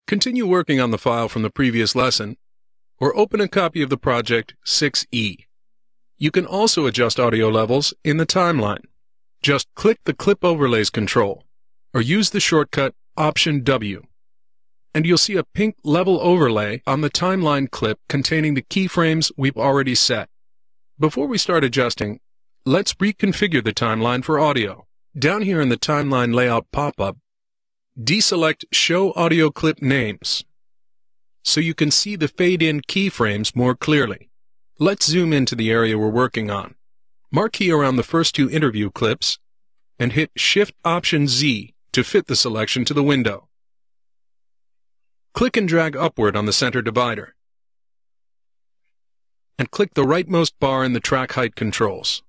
Continue working on the file from the previous lesson, or open a copy of the project 6E. You can also adjust audio levels in the timeline. Just click the Clip Overlays control, or use the shortcut Option W, and you'll see a pink level overlay on the timeline clip containing the keyframes we've already set. Before we start adjusting, let's reconfigure the timeline for audio. Down here in the timeline layout pop-up, deselect Show Audio Clip Names so you can see the fade-in keyframes more clearly. Let's zoom into the area we're working on. Marquee around the first two interview clips and hit Shift-Option-Z to fit the selection to the window. Click and drag upward on the center divider, and click the rightmost bar in the track height controls.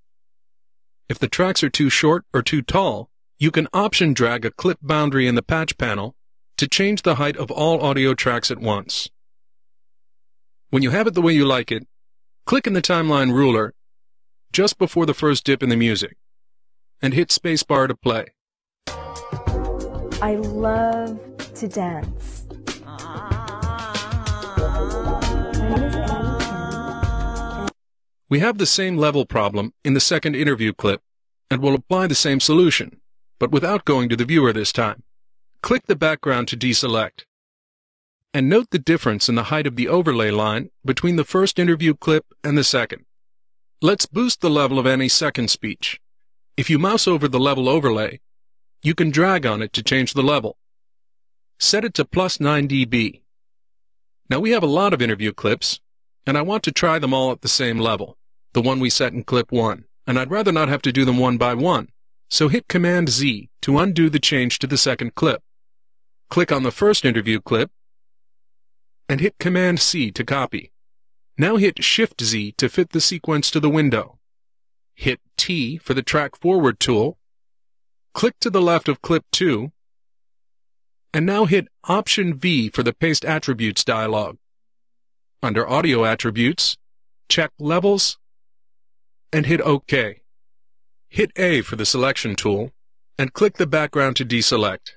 If the tracks are too short or too tall, you can option drag a clip boundary in the patch panel to change the height of all audio tracks at once. When you have it the way you like it, click in the timeline ruler just before the first dip in the music and hit spacebar to play. I love to dance. We have the same level problem in the second interview clip, and we'll apply the same solution, but without going to the viewer this time. Click the background to deselect, and note the difference in the height of the overlay line between the first interview clip and the second. Let's boost the level of any second speech. If you mouse over the level overlay, you can drag on it to change the level. Set it to +9 dB. Now we have a lot of interview clips, and I want to try them all at the same level, the one we set in clip 1, and I'd rather not have to do them one by one, so hit Command-Z to undo the change to the second clip. Click on the first interview clip, and hit Command-C to copy. Now hit Shift-Z to fit the sequence to the window. Hit T for the Track Forward tool, click to the left of clip 2, and now hit Option-V for the Paste Attributes dialog. Under Audio Attributes, check Levels, and hit OK. Hit A for the Selection tool, and click the background to deselect.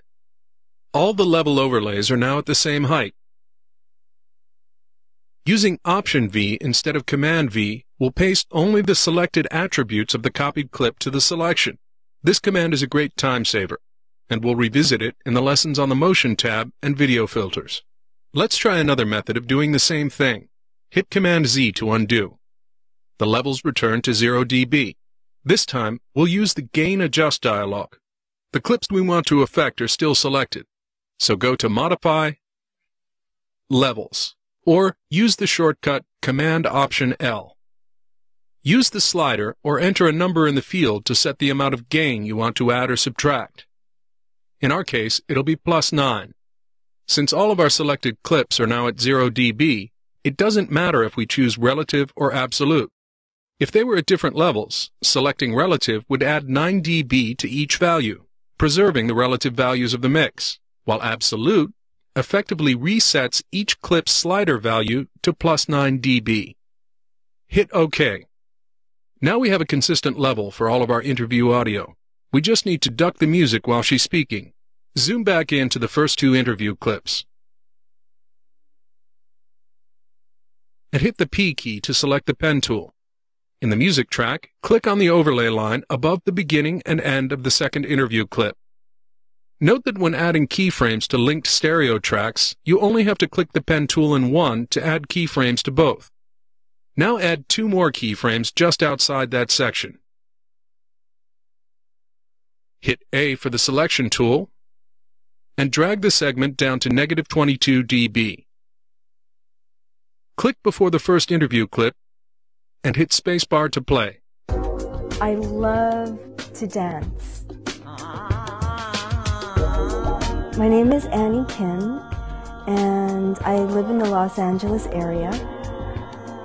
All the level overlays are now at the same height. Using Option-V instead of Command-V will paste only the selected attributes of the copied clip to the selection. This command is a great time saver, and we'll revisit it in the lessons on the Motion tab and Video Filters. Let's try another method of doing the same thing. Hit Command-Z to undo. The levels return to 0 dB. This time, we'll use the Gain Adjust dialog. The clips we want to affect are still selected, so go to Modify, Levels, or use the shortcut Command-Option-L. Use the slider or enter a number in the field to set the amount of gain you want to add or subtract. In our case, it'll be +9. Since all of our selected clips are now at 0 dB, it doesn't matter if we choose relative or absolute. If they were at different levels, selecting relative would add 9 dB to each value, preserving the relative values of the mix, while absolute effectively resets each clip's slider value to +9 dB. Hit OK. Now we have a consistent level for all of our interview audio. We just need to duck the music while she's speaking. Zoom back into the first two interview clips, and hit the P key to select the pen tool. In the music track, click on the overlay line above the beginning and end of the second interview clip. Note that when adding keyframes to linked stereo tracks, you only have to click the pen tool in one to add keyframes to both. Now add 2 more keyframes just outside that section. Hit A for the Selection tool, and drag the segment down to -22 dB. Click before the first interview clip, and hit spacebar to play. I love to dance. My name is Annie Kim, and I live in the Los Angeles area.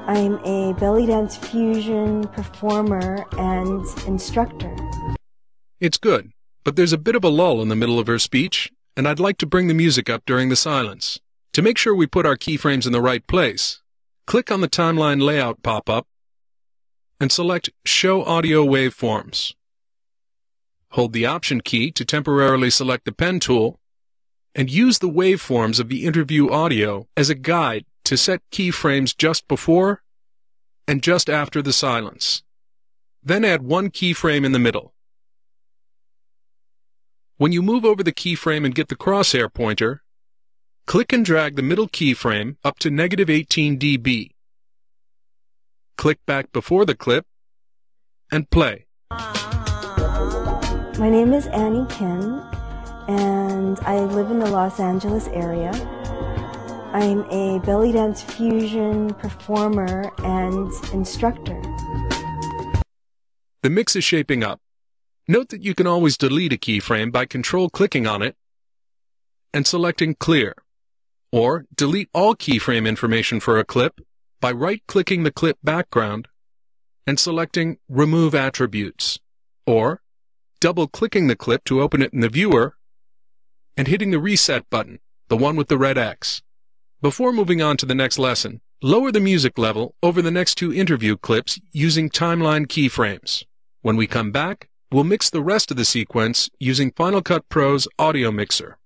I'm a belly dance fusion performer and instructor. It's good, but there's a bit of a lull in the middle of her speech, and I'd like to bring the music up during the silence. To make sure we put our keyframes in the right place, click on the timeline layout pop-up and select Show Audio Waveforms. Hold the Option key to temporarily select the pen tool, and use the waveforms of the interview audio as a guide to set keyframes just before and just after the silence. Then add one keyframe in the middle. When you move over the keyframe and get the crosshair pointer, click and drag the middle keyframe up to -18 dB. Click back before the clip and play. My name is Annie Kin, and I live in the Los Angeles area. I'm a belly dance fusion performer and instructor. The mix is shaping up. Note that you can always delete a keyframe by control-clicking on it and selecting Clear, or delete all keyframe information for a clip by right-clicking the clip background and selecting Remove Attributes, or double-clicking the clip to open it in the viewer and hitting the Reset button, the one with the red X. Before moving on to the next lesson, lower the music level over the next two interview clips using timeline keyframes. When we come back, we'll mix the rest of the sequence using Final Cut Pro's Audio Mixer.